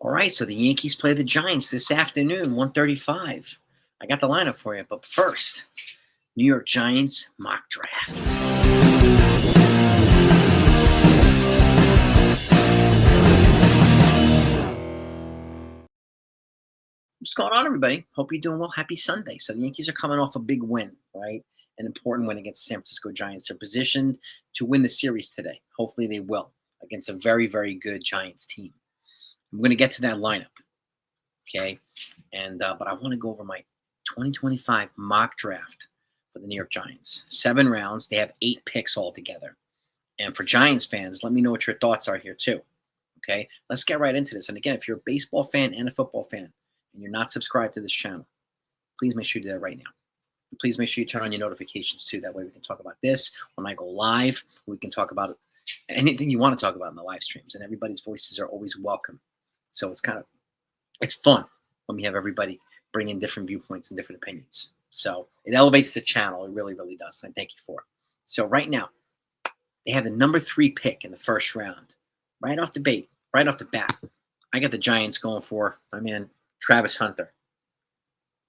All right, so the Yankees play the Giants this afternoon, 1:35. I got the lineup for you, but first, New York Giants mock draft. What's going on, everybody? Hope you're doing well. Happy Sunday. So the Yankees are coming off a big win, right? An important win against San Francisco Giants. They're positioned to win the series today. Hopefully they will against a very, very good Giants team. I'm going to get to that lineup, okay? But I want to go over my 2025 mock draft for the New York Giants. 7 rounds. They have 8 picks altogether. And for Giants fans, let me know what your thoughts are here too. Okay, let's get right into this. And again, if you're a baseball fan and a football fan and you're not subscribed to this channel, please make sure you do that right now. And please make sure you turn on your notifications too. That way we can talk about this when I go live. We can talk about anything you want to talk about in the live streams. And everybody's voices are always welcome. So it's fun when we have everybody bring in different viewpoints and different opinions. So it elevates the channel. It really, really does. And I thank you for it. So right now, they have the number 3 pick in the first round. Right off the bat, I got the Giants going for my man Travis Hunter,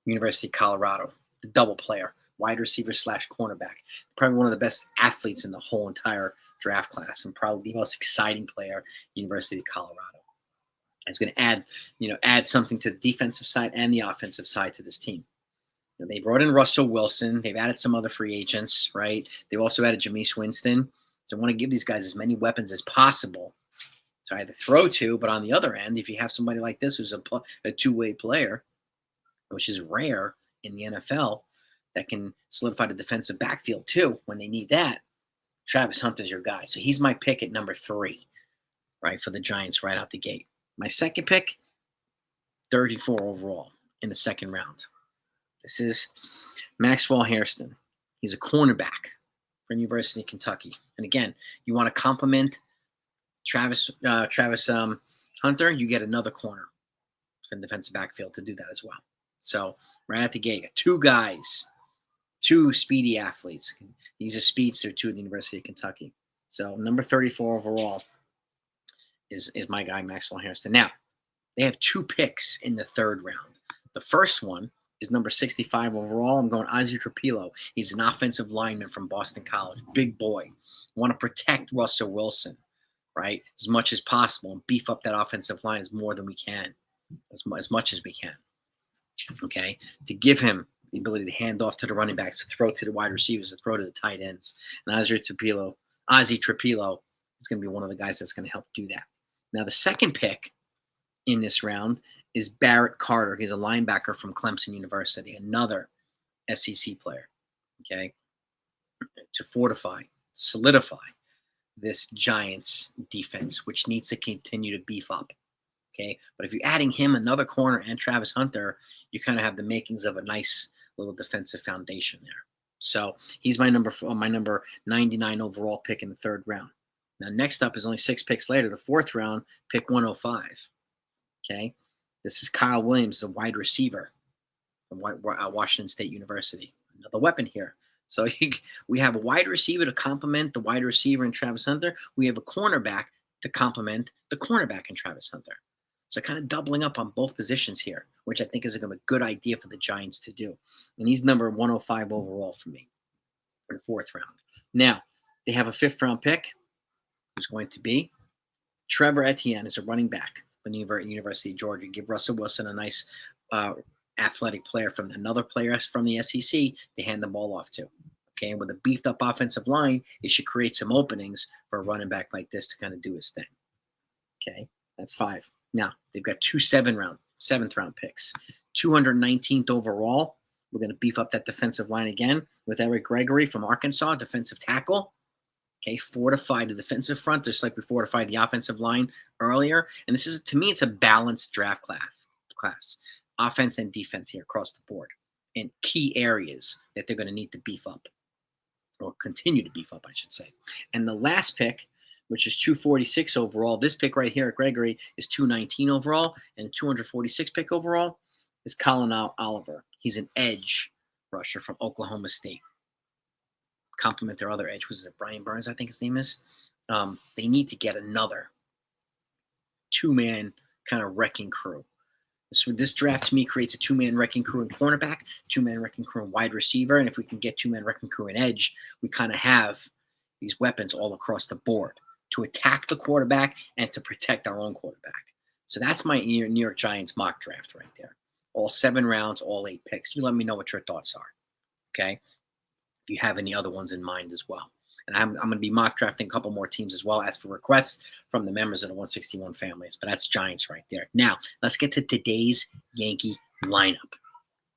University of Colorado, the double player, wide receiver / cornerback. Probably one of the best athletes in the whole entire draft class, and probably the most exciting player, University of Colorado. It's going to add something to the defensive side and the offensive side to this team. They brought in Russell Wilson. They've added some other free agents, right? They've also added Jameis Winston. So I want to give these guys as many weapons as possible to either throw to, but on the other end, if you have somebody like this who's a two-way player, which is rare in the NFL, that can solidify the defensive backfield too when they need that, Travis Hunter's your guy. So he's my pick at number 3, right, for the Giants right out the gate. My second pick, 34 overall in the second round. This is Maxwell Hairston. He's a cornerback from University of Kentucky. And again, you want to complement Travis Hunter, you get another corner from the defensive backfield to do that as well. So right at the gate, 2 guys, 2 speedy athletes. He's a speedster too at the University of Kentucky. So number 34 overall is my guy, Maxwell Hairston. Now, they have 2 picks in the third round. The first one is number 65 overall. I'm going Ozzie Trapilo. He's an offensive lineman from Boston College. Big boy. Want to protect Russell Wilson, right, as much as possible and beef up that offensive line as more than we can, as much as we can, okay, to give him the ability to hand off to the running backs, to throw to the wide receivers, to throw to the tight ends. And Ozzie Trapilo is going to be one of the guys that's going to help do that. Now, the second pick in this round is Barrett Carter. He's a linebacker from Clemson University, another SEC player, okay, to solidify this Giants defense, which needs to continue to beef up, okay? But if you're adding him, another corner, and Travis Hunter, you kind of have the makings of a nice little defensive foundation there. So he's my number 99 overall pick in the third round. Now, next up is only 6 picks later, the fourth round, pick 105. Okay, this is Kyle Williams, the wide receiver from Washington State University. Another weapon here. So we have a wide receiver to complement the wide receiver in Travis Hunter. We have a cornerback to complement the cornerback in Travis Hunter. So kind of doubling up on both positions here, which I think is a good idea for the Giants to do. And he's number 105 overall for me in the fourth round. Now, they have a 5th round pick, who's going to be Trevor Etienne, is a running back from the University of Georgia. Give Russell Wilson a nice athletic player from another player from the SEC to hand the ball off to. Okay, and with a beefed up offensive line, it should create some openings for a running back like this to kind of do his thing. Okay, that's 5. Now, they've got 2 7th round picks. 219th overall. We're going to beef up that defensive line again with Eric Gregory from Arkansas, defensive tackle. Okay, fortify the defensive front, just like we fortified the offensive line earlier. And this is, to me, it's a balanced draft class, offense and defense here across the board, in key areas that they're going to need to beef up, or continue to beef up, I should say. And the last pick, which is 246 overall, this pick right here at Gregory is 219 overall, and the 246 pick overall is Colin Oliver. He's an edge rusher from Oklahoma State. Complement their other edge. Was it Brian Burns, I think his name is? They need to get another 2-man kind of wrecking crew. This draft to me creates a two-man wrecking crew in cornerback, two-man wrecking crew in wide receiver, and if we can get two-man wrecking crew in edge, we kind of have these weapons all across the board to attack the quarterback and to protect our own quarterback. So that's my New York Giants mock draft right there. All 7 rounds, all 8 picks. You let me know what your thoughts are, okay? If you have any other ones in mind as well. And I'm going to be mock drafting a couple more teams as well as for requests from the members of the 161 families. But that's Giants right there. Now, let's get to today's Yankee lineup.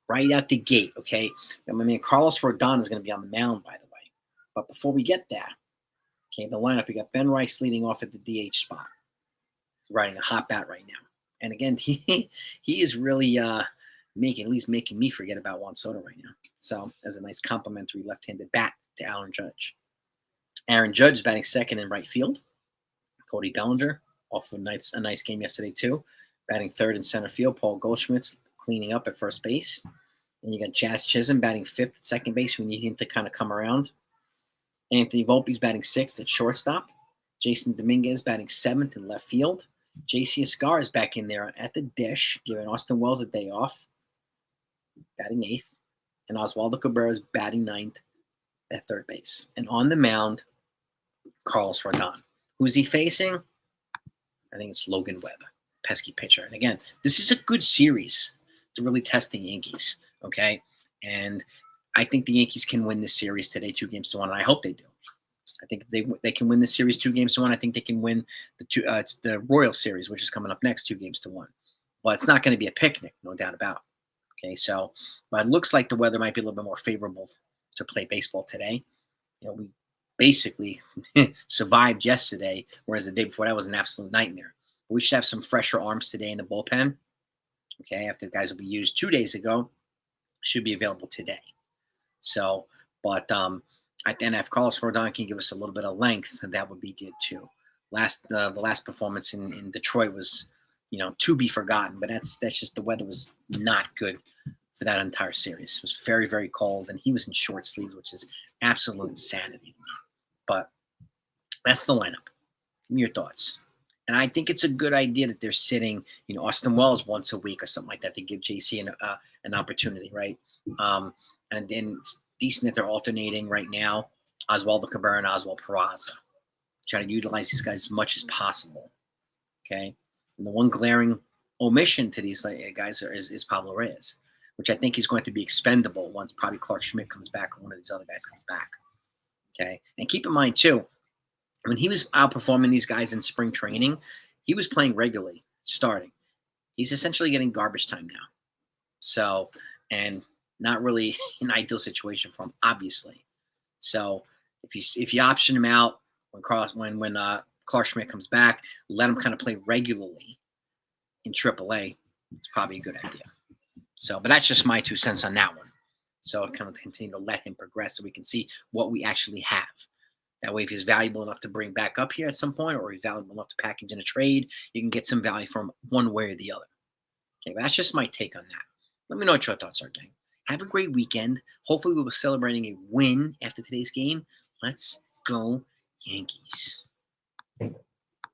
Right out the gate, okay? Now, my man Carlos Rodon is going to be on the mound, by the way. But before we get there, okay, the lineup, we got Ben Rice leading off at the DH spot. He's riding a hot bat right now. And again, he is really making me forget about Juan Soto right now. So, as a nice complimentary left-handed bat to Aaron Judge. Aaron Judge is batting second in right field. Cody Bellinger off a nice game yesterday too. Batting third in center field. Paul Goldschmidt's cleaning up at first base. And you got Jazz Chisholm batting fifth at second base. We need him to kind of come around. Anthony Volpe's batting sixth at shortstop. Jason Dominguez batting seventh in left field. JC Escar is back in there at the dish, giving Austin Wells a day off, batting eighth. And Oswaldo Cabrera is batting ninth at third base. And on the mound, Carlos Rodon. Who's he facing? I think it's Logan Webb, pesky pitcher. And again, this is a good series to really test the Yankees, okay? And I think the Yankees can win this series today 2-1, and I hope they do. I think if they can win this series 2-1. I think they can win the Royal Series, which is coming up next, 2-1. Well, it's not going to be a picnic, no doubt about it. Okay, so but it looks like the weather might be a little bit more favorable to play baseball today. You know, we basically survived yesterday, whereas the day before that was an absolute nightmare. We should have some fresher arms today in the bullpen. Okay, after the guys will be used 2 days ago, should be available today. So, but then if Carlos Rodon can give us a little bit of length, that would be good too. The last performance in Detroit was, to be forgotten. But that's just the weather was not good for that entire series. It was very, very cold, and he was in short sleeves, which is absolute insanity to me. But that's the lineup. Give me your thoughts. And I think it's a good idea that they're sitting, Austin Wells once a week or something like that to give JC an opportunity, right? And then it's decent that they're alternating right now, Oswaldo Cabrera and Oswald Peraza. Try to utilize these guys as much as possible, okay? And the one glaring omission to these guys is Pablo Reyes, which I think is going to be expendable once probably Clark Schmidt comes back or one of these other guys comes back, okay? And keep in mind, too, when he was outperforming these guys in spring training, he was playing regularly, starting. He's essentially getting garbage time now. So, and not really an ideal situation for him, obviously. So, if you option him out when Clark Schmidt comes back, let him kind of play regularly in AAA, it's probably a good idea. So, but that's just my 2 cents on that one. So, I'll kind of continue to let him progress so we can see what we actually have. That way, if he's valuable enough to bring back up here at some point, or he's valuable enough to package in a trade, you can get some value from one way or the other. Okay, but that's just my take on that. Let me know what your thoughts are, gang. Have a great weekend. Hopefully, we'll be celebrating a win after today's game. Let's go, Yankees.